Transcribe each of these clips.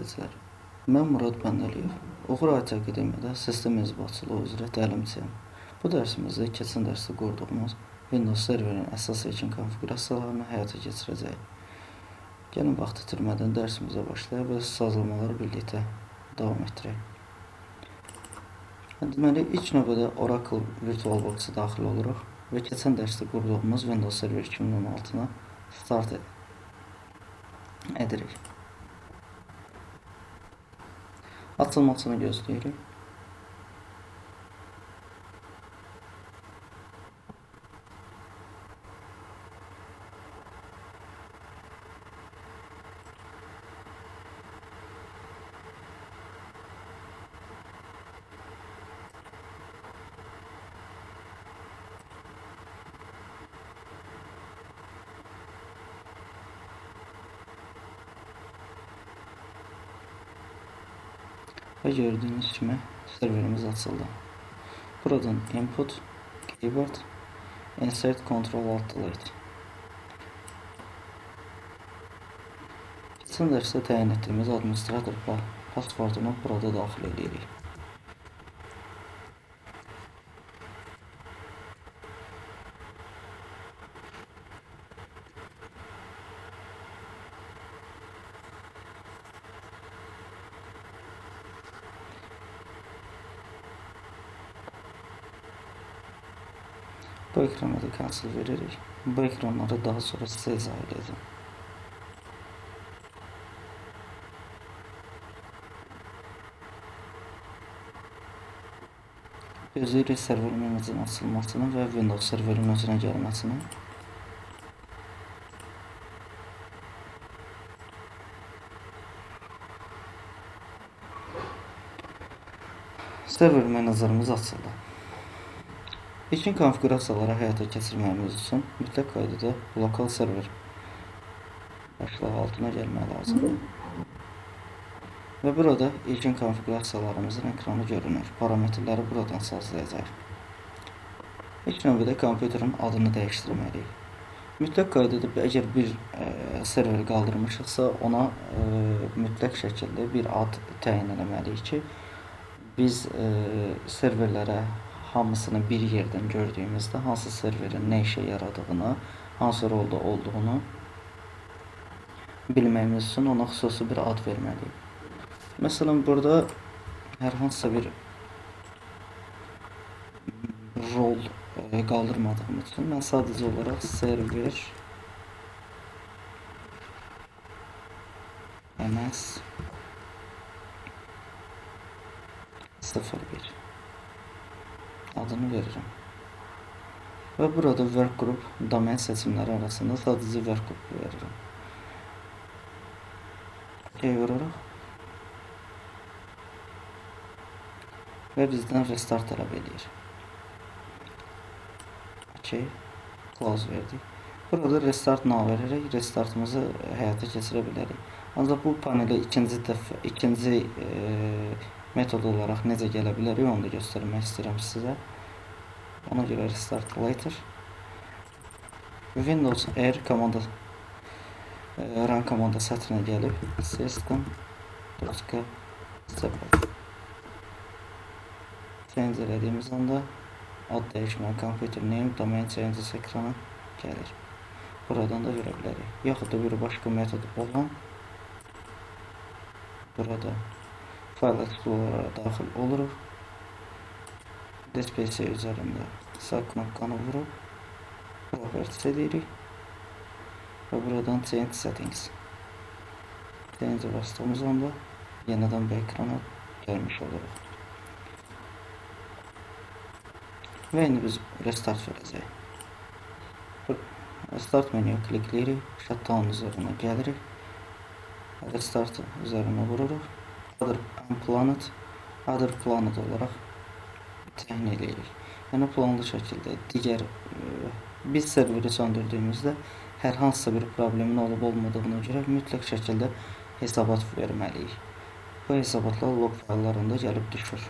izləyicilər, mən Murad Bəndəliyev. Uğur IT Akademiyada sistem inzibatçılığı üzrə təlimçiyəm. Bu dərsimizdə keçən dərsdə qurduğumuz Windows serverin əsas ilkin konfigurasiyalarını həyata keçirəcəyik. Gəlin vaxt itirmədən dərsimizə başlayaq və sazlamaları birlikdə davam etdirək. Deməli, ilk növbədə Oracle VirtualBox-a daxil oluruq və keçən dərsdə qurduğumuz Windows Server 2016-na start edirik. Açılmasını gözləyirik. Və gördüyünüz kimi serverimiz açıldı. Buradan input, keyboard, insert, control, alt, delete. Keçən dərsdə təyin etdiyimiz administrator passwordunu burada daxil edirik. Bu ekrana da cancel veririk. Bu ekranları daha sonra sizə izah edəcəm. Gözləyirik server menecerin açılmasını və Windows serverin özünə gəlməsini. Server menecerimiz açıldı. İlkin konfigurasiyaları həyata keçirməyimiz üçün mütləq qaydada lokal server başlığı altına gəlmək lazımdır. Və burada ilkin konfigurasiyalarımızın ekranı görünür. Parametrləri buradan sazlayacaq. İlk növbədə kompüterin adını dəyişdirməliyik. Mütləq qaydada əgər bir server qaldırmışıqsa, ona mütləq şəkildə bir ad təyin etməliyik ki, biz serverlərə hamısını bir yerdən gördüyümüzdə hansı serverin nə işə yaradığını, hansı rolda olduğunu bilməyimiz üçün ona xüsusi bir ad verməliyik. Məsələn, burada hər hansısa bir rol qaldırmadığım üçün mən sadəcə olaraq server MS 01 adını verirəm. Və burada workgroup domain seçimləri arasında sadəcə workgroup verirəm. OK vururaq. Və bizdən restart tələb edir. OK. Close verdik. Burada restart now verərək restartımızı həyata keçirə bilərik. Ancaq bu panelə ikinci metod olaraq necə gələ bilərik, onu da göstərmək istəyirəm sizə. Ona görə restart later. Windows R komanda run komanda sətrinə gəlib system.support change elədiyimiz anda ad dəyişmə, computer name, domain changes ekranı gəlir. Buradan da görə bilərik. Yaxud da bir başqa metod olan burada File Explorer'a daxil oluruq. DSPC üzərində sağ knopkanı vurup Properties edirik və buradan Change Settings Change bastığımız anda yenidən bu ekrana gəlmiş oluruq. Və indi biz restart verəcəyik. Restart menüyə klikləyirik, shutdown üzərinə gəlirik, restart üzərinə vururuq. Other planet olaraq təyin edirik. Yəni planlı şəkildə digər biz serveri söndürdüyümüzdə hər hansısa bir problemin olub olmadığına görə mütləq şəkildə hesabat verməliyik. Bu hesabatlar log fayllarında gəlib düşür.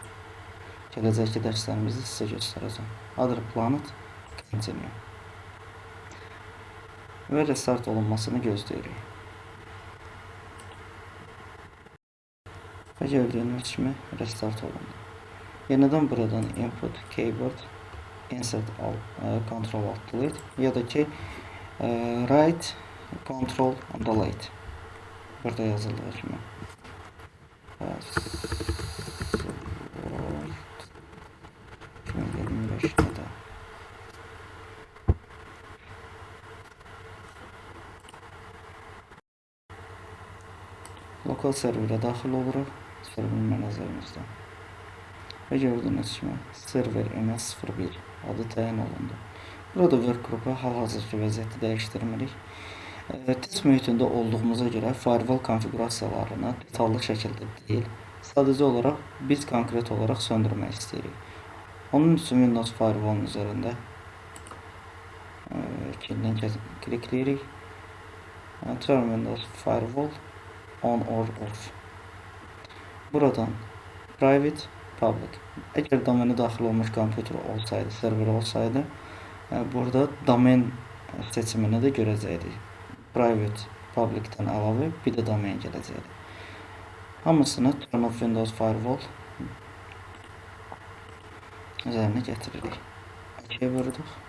Gələcəkdə dərslərimizi sizə göstərəcəm. Other planet continue. Və restart olunmasını gözləyirik. Və gördüyünüz kimi restart olundu. Yeniden buradan input keyboard insert control alt delete ya da ki right control delete. Burada yazıldığı kimi. Password 2025'te de. Lokal serverə daxil oluruq. Server mənəzərimizdə. Və gördüyünüz kimi server MS01 adı təyin olundu. Burada workgroup-a hal-hazırki vəziyyəti dəyişdirmirik. Test mühitində olduğumuza görə firewall konfigurasiyalarını detallı şəkildə deyil, sadəcə olaraq biz konkret olaraq söndürmək istəyirik. Onun üçün Windows Firewall üzərində linkə klikləyirik. Turn Windows Firewall on or off. Buradan private, public. Əgər domeni daxil olmuş kompüter olsaydı, server olsaydı, burada domen seçimini də görəcəkdik. Private, publicdən əlavə bir də domen gələcəkdir. Hamısını Turn off Windows Firewall üzərinə getiririk. OK vurduq.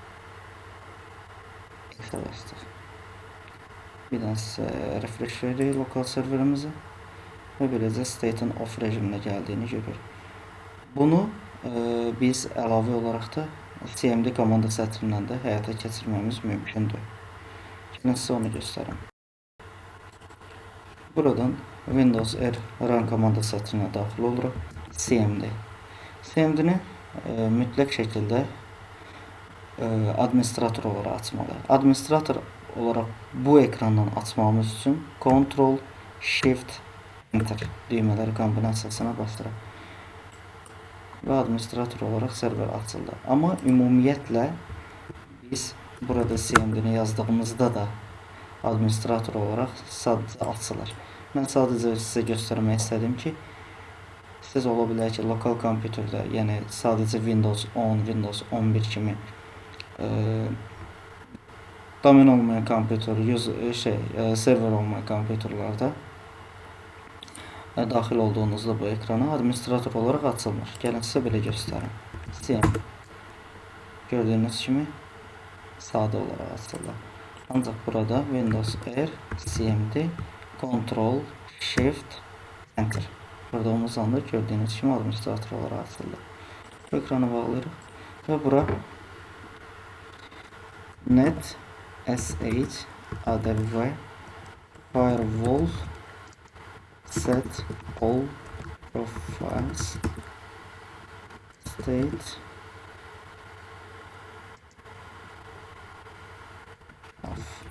X-ə bastıq. Bir daha refresh veririk lokal serverimizi və beləcə state'in off rejiminə gəldiyini görürük. Bunu biz əlavə olaraq da cmd komanda sətrindən də həyata keçirmemiz mümkündür. Şimdi size onu göstereyim. Buradan Windows R run komanda sətrinə daxil oluruq. cmd. cmd-ni mütləq şəkildə administrator olaraq açmalıyıq. Administrator olaraq bu ekrandan açmamız üçün Ctrl, Shift, Enter düymələri kombinasiyasına basdıraq. Və administrator olaraq server açıldı. Amma ümumiyyətlə biz burada cmd-ni yazdığımızda da administrator olaraq sadəcə açılır. Mən sadəcə sizə göstərmək istədim ki, siz ola bilər ki, lokal kompüterdə, yəni sadəcə Windows 10, Windows 11 kimi domen olmayan kompüter, server olmayan kompüterlərdə daxil olduğunuzda bu ekrana administrator olaraq açılmır. Gəlin sizə belə göstərim. CMD. Gördüyünüz kimi sadə olaraq açılır. Ancaq burada Windows R, CMD, Ctrl, Shift, Enter. Burada olmaz anda gördüyünüz kimi administrator olaraq açılır. Bu ekranı bağlayırıq və bura net sh adv firewall set all profiles state off.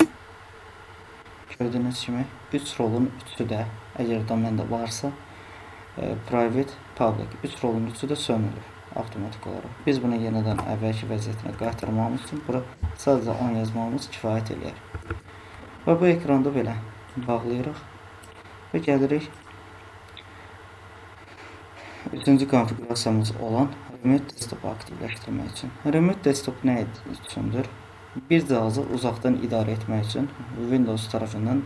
Gördüğünüz kimi 3 rolun 3'ü də əgər domende varsa private, public 3 rolun 3'ü də sönülür avtomatik olaraq. Biz bunu yenidən əvvəlki vəziyyətinə qaytarmamız üçün bura sadəcə 10 yazmamız kifayət eləyər. Və bu ekranda belə bağlayırıq və gəlirik 3-cü konfigurasiyamız olan Remote Desktop aktivləşdirmək üçün. Remote Desktop nə üçündür? Bir cihazı uzaqdan idarə etmək üçün Windows tərəfindən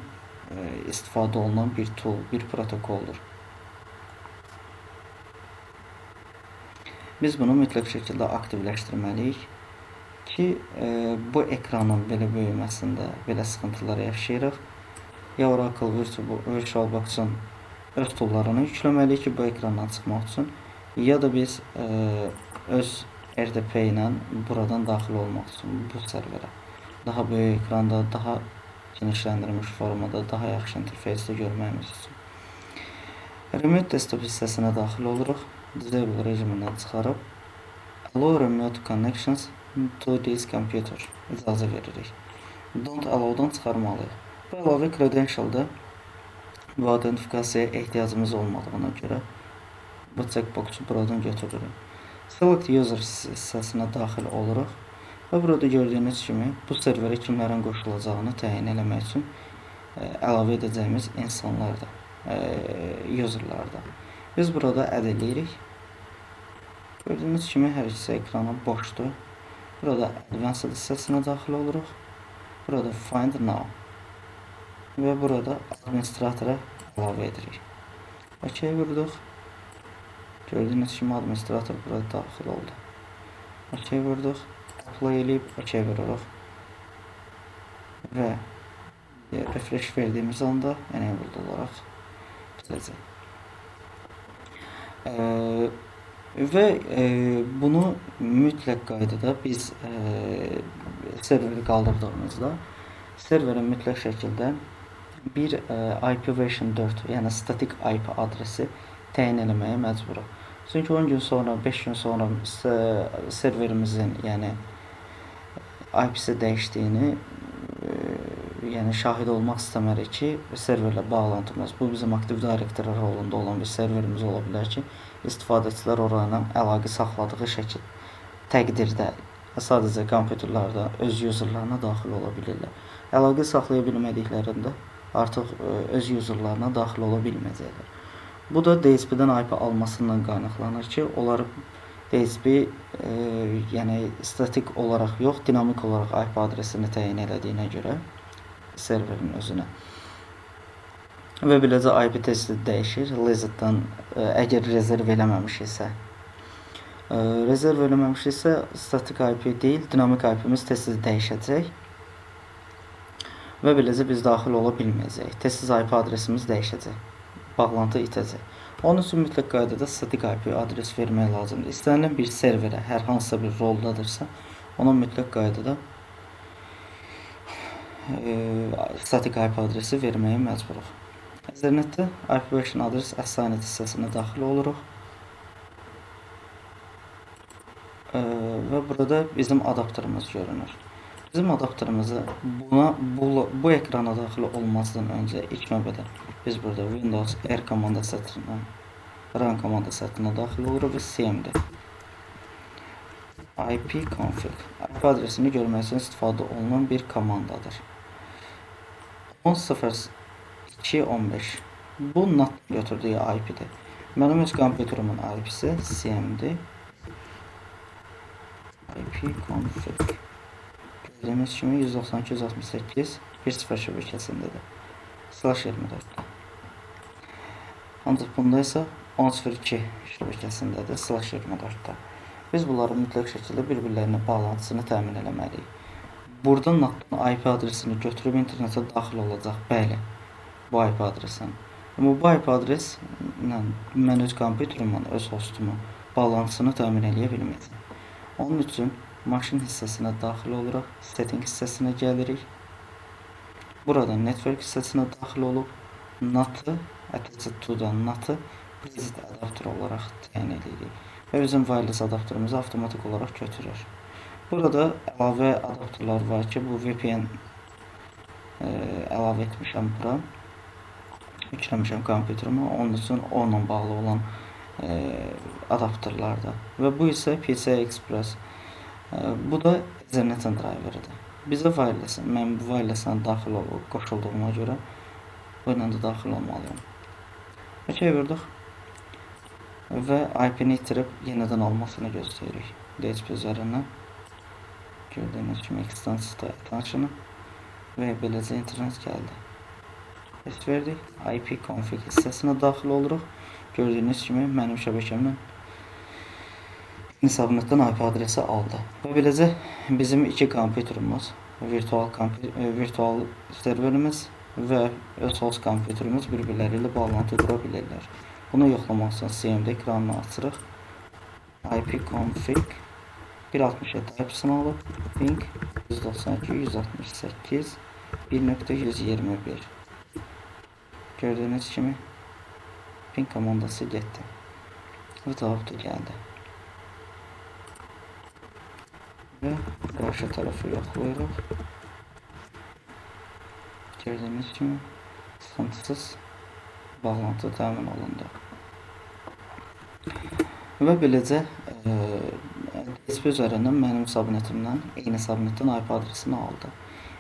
istifadə olunan bir tool, bir protokoldur. Biz bunu mütləq şəkildə aktivləşdirməliyik ki, bu ekranın belə böyüməsində belə sıxıntılar yaşayırıq. Ya Oracle VirtualBox-un öz toollarını yükləməliyik ki, bu ekrandan çıxmaq üçün, ya da biz öz RDP ilə buradan daxil olmaq üçün bu serverə daha böyük ekranda, daha genişləndirilmiş formada, daha yaxşı interfeysdə görməyimiz üçün. Remote Desktop hissəsinə daxil oluruq. Disable rejimindən çıxarıb Allow Remote Connections to this computer icazə veririk. Don't Allow'dan çıxarmalıyıq. Bu əlavə credential'da bu identifikasiyaya ehtiyacımız olmadığına görə bu checkbox'u buradan götürürük. Select User hissəsinə daxil oluruq və burada gördüyünüz kimi bu serverə kimlərin qoşulacağını təyin eləmək üçün əlavə edəcəyimiz insanlarda, userlarda. Biz burada add eləyirik. Gördüyünüz kimi hər ikisi ekrana boşdur. Burada Advanced hissəsinə daxil oluruq. Burada Find Now və burada administratora əlavə edirik. OK vurduq. Gördüyünüz kimi administrator burada daxil oldu. OK vurduq. Apply eləyib OK vururuq. Və refresh verdiğimiz anda enabled olaraq bitəcək. Və bunu mütləq qaydada biz serveri qaldırdığımızda serverin mütləq şəkildə bir IPv4, yəni statik IP adresi təyin eləməyə məcburuq. Çünki 10 gün sonra, 5 gün sonra serverimizin, yəni IP-si dəyişdiyini yəni şahid olmaq istəmərik ki, serverlə bağlantımız, bu bizim aktiv direktor rolunda olan bir serverimiz ola bilər ki, istifadəçilər orayla əlaqə saxladığı şəkil təqdirdə sadəcə kompüterlərdə öz userlarına daxil ola bilirlər. Əlaqə saxlaya bilmədiklərində artıq öz userlarına daxil ola bilməyəcəklər. Bu da DSP-dən IP almasından qaynaqlanır ki, onlar DSP yəni statik olaraq yox, dinamik olaraq IP adresini təyin elədiyinə görə serverin özünə. Və beləcə IP testi dəyişir. Lazetdən əgər rezerv eləməmişiksə, statik IP deyil, dinamik IP-miz tez-tez dəyişəcək. Və beləcə biz daxil ola bilməyəcəyik. Tez-tez IP adresimiz dəyişəcək. Bağlantı itəcək. Onun üçün mütləq qaydada statik IP adres vermək lazımdır. İstənilən bir serverə hər hansısa bir roldadırsa, ona mütləq qaydada statik IP adresi verməyə məcburuq. Ethernetdə IPv4 adres assigned hissəsinə daxil oluruq. Və burada bizim adapterimiz görünür. Bizim adapterimizi bu ekrana daxil olmazdan öncə ilk növbədə biz burada Windows R komanda sətrindən run komanda sətrinə daxil oluruq və cmd ipconfig IP adresini görmək üçün istifadə olunan bir komandadır. 10.02.15 bu NAT götürdüyü IP-dir. Mənim öz kompüterimin IP-si cmd ipconfig gördüyünüz kimi 192.168.1.0 şəbəkəsindədir. /24. Ancaq bunda isə 10.02 şəbəkəsindədir. /24. Biz bunları mütləq şəkildə bir-birlərinə bağlantısını təmin eləməliyik. Buradan NAT IP adresini götürüb internetə daxil olacaq. Bəli, bu IP adresin. Amma bu IP adreslə mən öz kompüterimin, öz hostumun bağlantısını təmin eləyə bilməyəcəm. Onun üçün maşın hissəsinə daxil oluruq, setting hissəsinə gəlirik. Buradan network hissəsinə daxil olub NAT-ı, attached to-dan NAT-ı preset adapter olaraq təyin edirik. Və bizim wireless adapterimizi avtomatik olaraq götürür. Burada əlavə adapterlər var ki, bu VPN əlavə etmişəm bura. Yükləmişəm kompüterimə, onun üçün onunla bağlı olan adapterlərdə. Və bu isə PCI Express. Bu da Ethernet driveridir. Bizə wireless, mən bu wireless-a daxil qoşulduğuma görə bu ilə də daxil olmalıyım. OK vurduq. Və IP-ni itirib yenidən almasını gözləyirik. DHCP üzərindən. Gördüyünüz kimi extensivdə attention və beləcə internet gəldi. Test verdik. ipconfig hissəsinə daxil oluruq. Gördüyünüz kimi mənim şəbəkəmdən subnetdən IP adresi aldı. Və beləcə bizim iki kompüterimiz, virtual serverimiz və öz host kompüterimiz bir-birləri ilə bağlantı qura bilirlər. Bunu yoxlamaq üçün cmd ekranını açırıq. ipconfig 167 IP-sini alıb ping 192.168 1.121 gördüyünüz kimi ping komandası getdi və cavab da gəldi. Və qarşı tərəfi yoxlayırıq. Gördüyünüz kimi sıxıntısız bağlantı təmin olundu. Və beləcə DSP üzərindən mənim subnetimdən eyni subnetdən IP adresini aldı.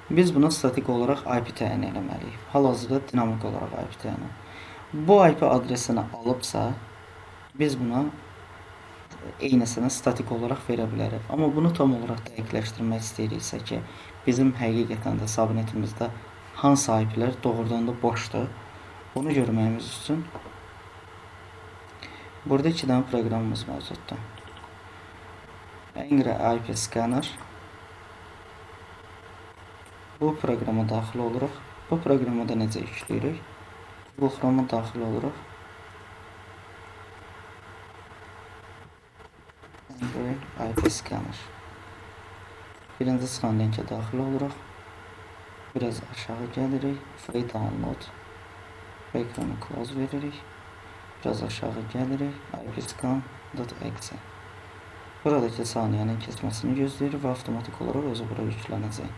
Biz buna statik olaraq IP təyin eləməliyik. Hal-hazırda dinamik olaraq IP təyin. Bu IP adresini alıbsa biz buna eynisini statik olaraq verə bilərik. Amma bunu tam olaraq dəqiqləşdirmək istəyiriksə ki, bizim həqiqətən də subnetimizdə hansı IP-lər doğrudan da boşdur. Bunu görməyimiz üçün Burada 2 dənə proqramımız mövcuddur. Angry IP Scanner. Bu proqrama daxil oluruq. Bu proqramı da necə yükləyirik? Bu programa daxil oluruq. Angry IP Scanner. Birinci çıxan linkə daxil oluruq. Biraz aşağı gəlirik. Free download. Bu ekranı close veririk. Biraz aşağı gəlirik. ipscan.exe. Buradakı saniyənin keçməsini gözləyirik və avtomatik olaraq özü bura yüklənəcək.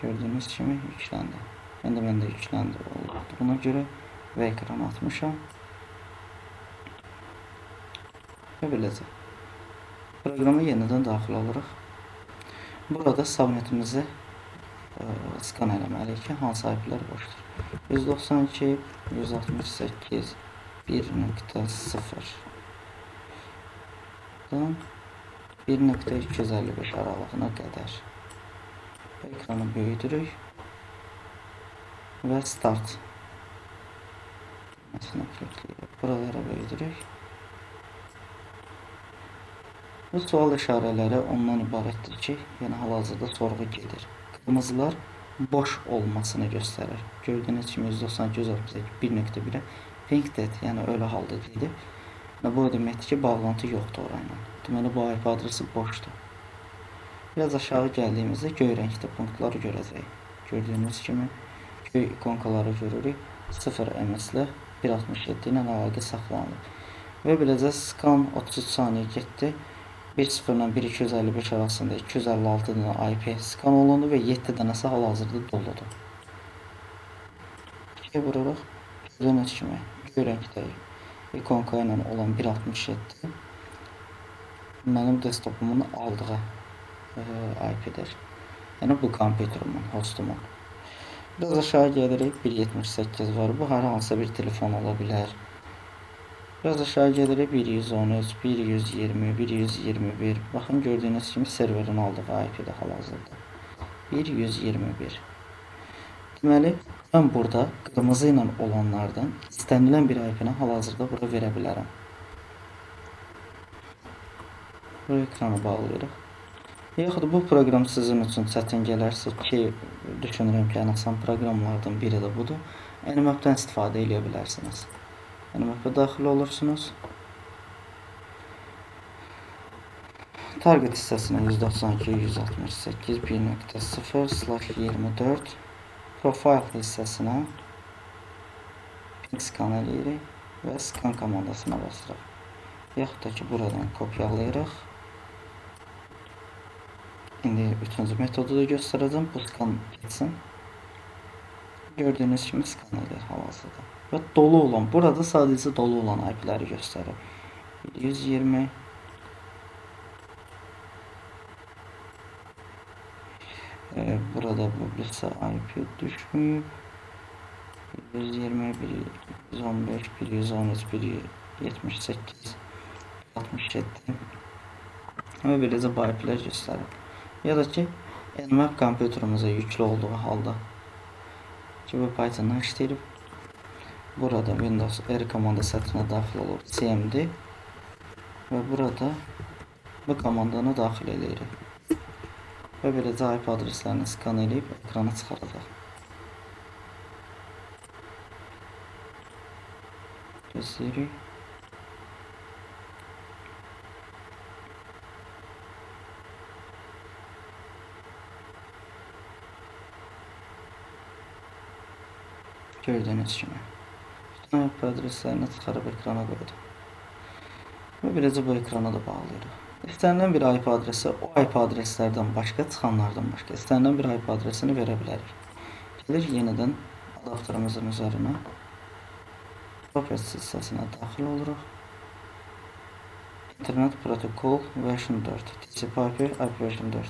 Gördüyünüz kimi yükləndi. İndi məndə yükləndi olduğuna görə və ekranı atmışam. Və beləcə. Proqrama yenidən daxil oluruq. Burada subnetimizi skan eləməliyik ki, hansı IP-lər boşdur. 192, 168, 1.0 dan 1.255 aralığına qədər. Ekranı böyüdürük və start. Buralara böyüdürük. Bu sual işarələri ondan ibarətdir ki, yəni hal-hazırda sorğu gedir. Qırmızılar boş olmasını göstərir. Gördüyünüz kimi 192.168 1.1-ə ping dead, yəni ölü halda gedir. Bu deməkdir ki, bağlantı yoxdur orayla. Deməli, bu IP adresi boşdur. Biraz aşağı gəldiyimizdə göy rəngdə punktları görəcəyik. Gördüyünüz kimi göy ikonkaları görürük. 0 ms ilə 1.67 ilə əlaqə saxlanılır. Və beləcə scan 33 saniyə getdi. 1.0 ilə 1.255 arasında 256 dənə IP skan olundu və 7 dənəsi hal-hazırda doludur. İkiyə vuraraq gördüyünüz kimi göy rəngdə ikonka ilə olan 1.67 mənim desktopumun aldığı IP-dir. Yəni bu kompüterimin, hostumun. Biraz aşağı gəlirik, 1.78 var. Bu hər hansısa bir telefon ola bilər. Biraz aşağı gəlirik, 113, 120, 121. Baxın, gördüyünüz kimi serverin aldığı IP-də hal-hazırda. 121. Deməli, mən burada qırmızı ilə olanlardan istənilən bir IP-ni hal-hazırda bura verə bilərəm. Bu ekranı bağlayırıq. Yaxud bu proqram sizin üçün çətin gələrsə ki, düşünürəm ki, ən asan proqramlardan biri də budur. Nmap-dan istifadə edə bilərsiniz. Nmap-a daxil olursunuz. Target hissəsinə 192, 168, 1.0/24. Profile hissəsinə ping skan eləyirik və scan komandasına basırıq. Yaxud da ki, buradan kopyalayırıq. İndi üçüncü metodu da göstərəcəm. Bu skan geçsin. Gördüyünüz kimi skan eləyir hal-hazırda. Və dolu olan, burada sadəcə dolu olan IP-ləri göstərir. 120. Burada bu bilsə IP düşməyib. 120, 115, 113, 178, 67. Və beləcə bu IP-lər göstərir. Ya da ki, Nmap kompüterimizə yüklü olduğu halda ki, bu Python-dan işləyirib. Burada Windows R komanda sətrinə daxil olur cmd və burada bu komandanı daxil edirik. Və beləcə IP adreslərini skan edib ekrana çıxaracaq. Gözləyirik. Gördüyünüz kimi. Bütün IP adreslərini çıxarıb ekrana qoydum. Və beləcə bu ekrana da bağlayırıq. İstənilən bir IP adresi o IP adreslərdən başqa, çıxanlardan başqa istənilən bir IP adresini verə bilərik. Gəlir yenidən adapterımızın üzərinə. Properties hissəsinə daxil oluruq. Internet Protocol version 4. TCP/IP version 4.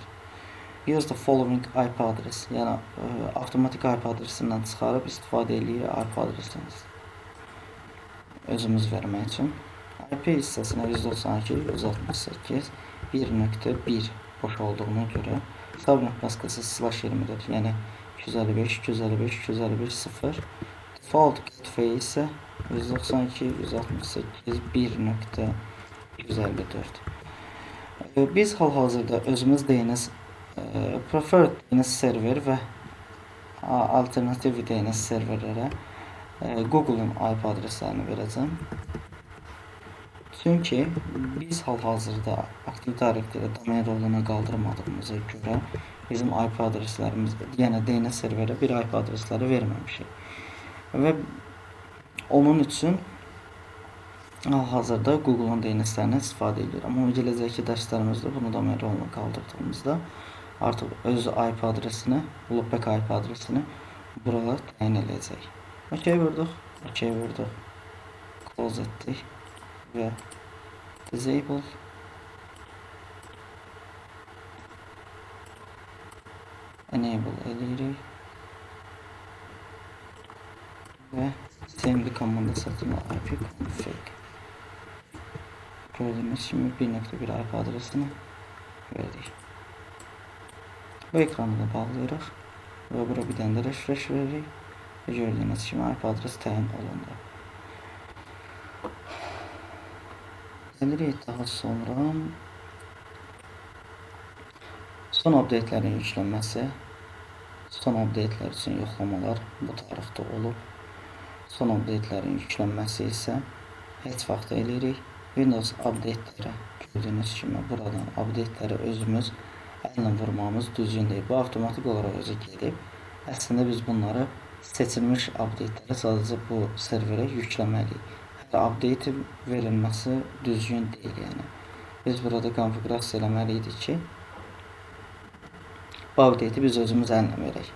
Use the following IP address. Yəni avtomatik IP adresindən çıxarıb istifadə edirik IP adresimiz. Özümüz vermək üçün. IP hissəsinə 192, 168, 1.1 boş olduğuna görə subnet maskası /24, yəni 255, 255, 255, 0 Default gateway ise 192.168.1.154. Biz hal-hazırda özümüz DNS preferred DNS server və alternativ DNS serverlərə Google'un IP adreslərini verəcəm. Çünki biz hal-hazırda aktiv direktorda domain roluna qaldırmadığımıza görə bizim IP adreslərimiz, yəni DNS serverə bir IP adresləri verməmişik. Və onun üçün hal-hazırda Google'un DNS'lərindən istifadə edirəm. Amma gələcəkki dərslərimizdə bunu domain roluna qaldırdığımızda artıq öz IP adresini, loopback IP adresini burada təyin edəcək. OK vurduq, OK vurduq, close etdik və disable enable edirik və cmd komandasıyla IP config gördüyünüz kimi 1.1 IP adresini verdik. Bu ekranı da bağlayırıq və bura bir dənə də refresh veririk və gördüyünüz kimi IP adres təyin olundu. Gəlirik daha sonra son update'lərin yüklənməsi. Son update'lər üçün yoxlamalar bu tarixdə olub. Son update'lərin yüklənməsi isə heç vaxt eləyirik. Windows update'lərə gördüyünüz kimi buradan update'ləri özümüz əllə vurmamız düzgün deyil. Bu avtomatik olaraq özü gedib. Əslində biz bunları seçilmiş update'ləri sadəcə bu serverə yükləməliyik. Update verilməsi düzgün deyil yəni. Biz burada konfigurasiya eləməliydik ki, bu update'i biz özümüz əllə verək.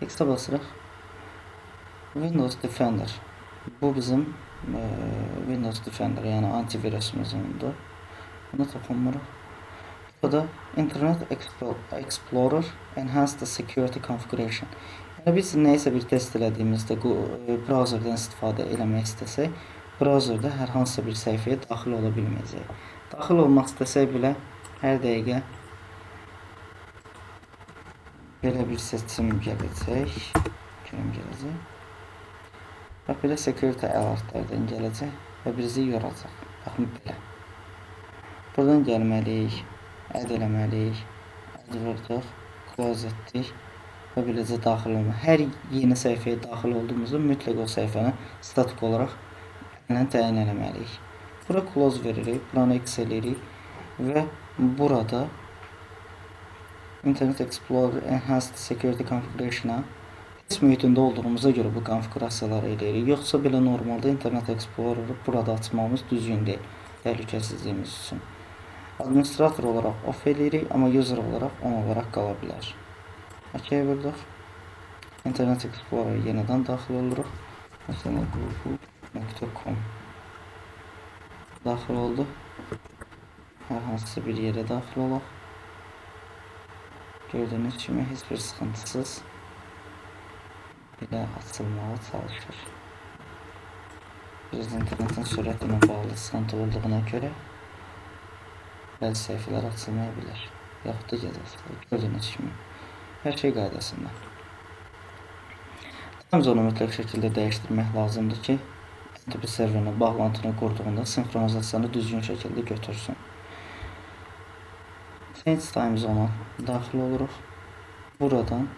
X-ə basırıq. Windows Defender. Bu bizim Windows Defender, yəni antivirusumuzdur. Buna toxunmuruq. Burada Internet Explorer Enhanced Security Configuration. Yəni biz nəyisə bir test elədiyimizdə browserdən istifadə eləmək istəsək, browserda hər hansısa bir səhifəyə daxil ola bilməyəcək. Daxil olmaq istəsək belə hər dəqiqə belə bir seçim gələcək. Bax, belə security alertlərdən gələcək və bizi yoracaq. Baxın belə. Buradan gəlməliyik, add eləməliyik, add vurduq, close etdik və beləcə daxil olmaq. Hər yeni səhifəyə daxil olduğumuzda mütləq o səhifəni statik olaraq təyin eləməliyik. Bura close veririk, buranı X eləyirik və burada Internet Explorer Enhanced Security Configuration-a test mühitində olduğumuza görə bu konfigurasiyaları eləyirik. Yoxsa belə normalda Internet Explorer-ı burada açmamız düzgün deyil, təhlükəsizliyimiz üçün. Administrator olaraq off eləyirik, amma user olaraq on olaraq qala bilər. OK vurduq. Internet Explorer yenidən daxil oluruq. Məsələn, google.com daxil oldu. Hər hansısa bir yerə daxil olaq. Gördüyünüz kimi heç bir sıxıntısız belə açılmağa çalışır. Biraz internetin sürəti ilə bağlı sıxıntı olduğuna görə bəzi səhifələr açılmaya bilər. Yaxud da gəzəsidir. Gördüyünüz kimi hər şey qaydasında. Time zonu mütləq şəkildə dəyişdirmək lazımdır ki, NTP serverinin bağlantını qurduğunda sinxronizasiyanı düzgün şəkildə götürsün. Change time zona daxil oluruq. Buradan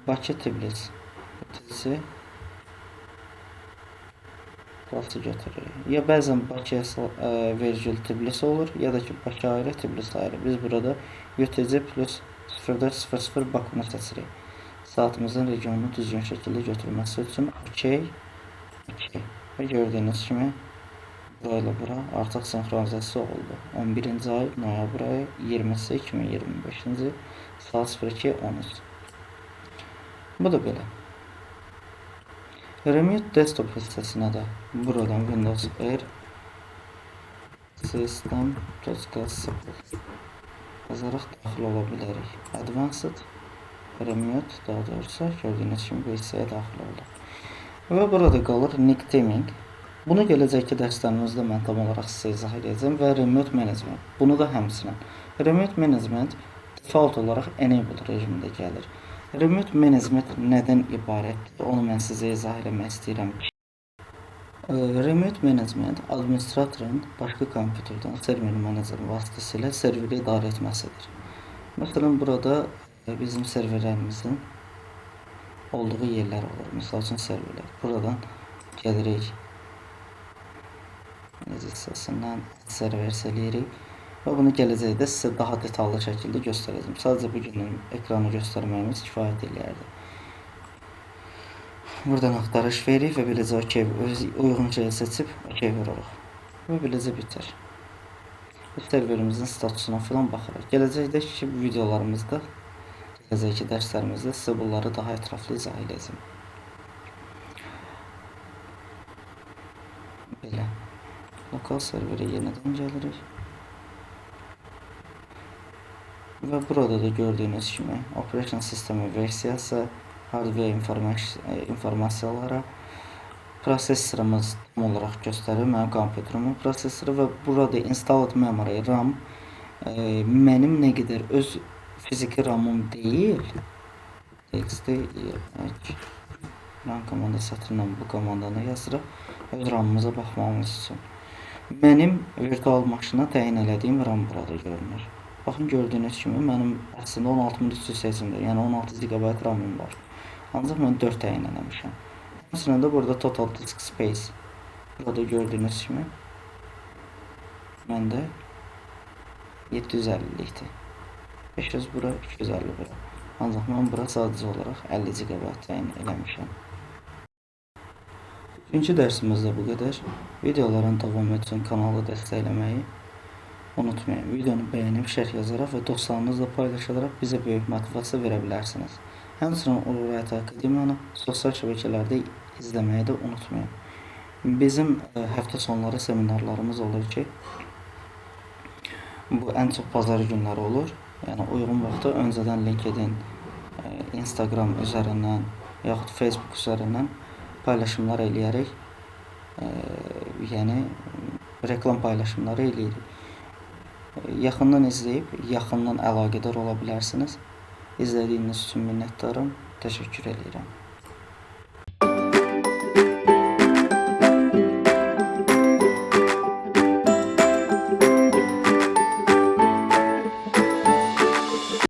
Bakı Tbilisi burası götürürük. Ya bəzən Bakıya vergül Tbilisi olur, ya da ki Bakı ayrı, Tbilisi ayrı. Biz burada UTC plus 0400 Bakını seçirik. Saatımızın regionunu düzgün şəkildə götürməsi üçün OK. Və gördüyünüz kimi burayla bura artıq sinxronizasiya oldu. 11-ci ay noyabr ayı 20-si 2025-ci saat 02:13. Bu da belə. Remote desktop hissəsinə də buradan Windows R System.simple yazaraq daxil ola bilərik. Advanced Remote, daha doğrusu gördüyünüz kimi bu hissəyə daxil oldu. Və burada qalır nicknaming. Bunu gələcəkki dərslərimizdə mən tam olaraq sizə izah edəcəm və Remote Management. Bunu da həmçinin. Remote Management default olaraq enable rejimində gəlir. Remote management nədən ibarətdir? Onu mən sizə izah eləmək istəyirəm ki, remote management administratorun başqa kompüterdən server menecer vasitəsilə serveri idarə etməsidir. Məsələn, burada bizim serverlərimizin olduğu yerlər olur. Misal üçün serverlər. Buradan gəlirik. Hissəsindən server eləyirik. Və bunu gələcəkdə sizə daha detallı şəkildə göstərəcəm. Sadəcə bu günün ekranı göstərməyimiz kifayət eləyərdi. Buradan axtarış veririk və beləcə OK, uyğun şeyi seçib OK vururuq. Və beləcə bitir. Serverimizin statusuna falan baxırıq. Gələcəkdəki videolarımızda, gələcəkki dərslərimizdə sizə bunları daha ətraflı izah edəcəm. Belə. Lokal serverə yenidən gəlirik. Və burada da gördüyünüz kimi operation sistemi versiyası, hardware informasiyalara, prosesorumuz tam olaraq göstərir, mənim kompüterimin prosesoru və burada installed memory RAM mənim nə qədər öz fiziki RAM-ım deyil, txt RAM komandası ilə bu komandanı yazırıq, öz RAM-ımıza baxmamız üçün. Mənim virtual maşına təyin elədiyim RAM burada görünür. Baxın, gördüyünüz kimi mənim əslində 16380-dir, yəni 16 GB RAM-ım var. Ancaq mən 4 təyin eləmişəm. Həmçinin də burada total disk space, burada gördüyünüz kimi məndə 750-likdir. 500 bura, 250 bura. Ancaq mən bura sadəcə olaraq 50 GB təyin eləmişəm. Üçüncü dərsimizdə bu qədər. Videoların davamı üçün kanalı dəstəkləməyi unutmayın. Videonu bəyənib, şərh yazaraq və dostlarınızla paylaşarak bizə böyük motivasiya verə bilərsiniz. Həmçinin Urayət Akademiyanı sosial şəbəkələrdə izləməyi də unutmayın. Bizim həftə sonları seminarlarımız olur ki, bu ən çox bazar günləri olur. Yəni uyğun vaxtda öncədən LinkedIn, Instagram üzərindən yaxud Facebook üzərindən paylaşımlar eləyərək, yəni reklam paylaşımları eləyirik. Yaxından izləyib, yaxından əlaqədar ola bilərsiniz. İzlədiyiniz üçün minnətdarım. Təşəkkür edirəm.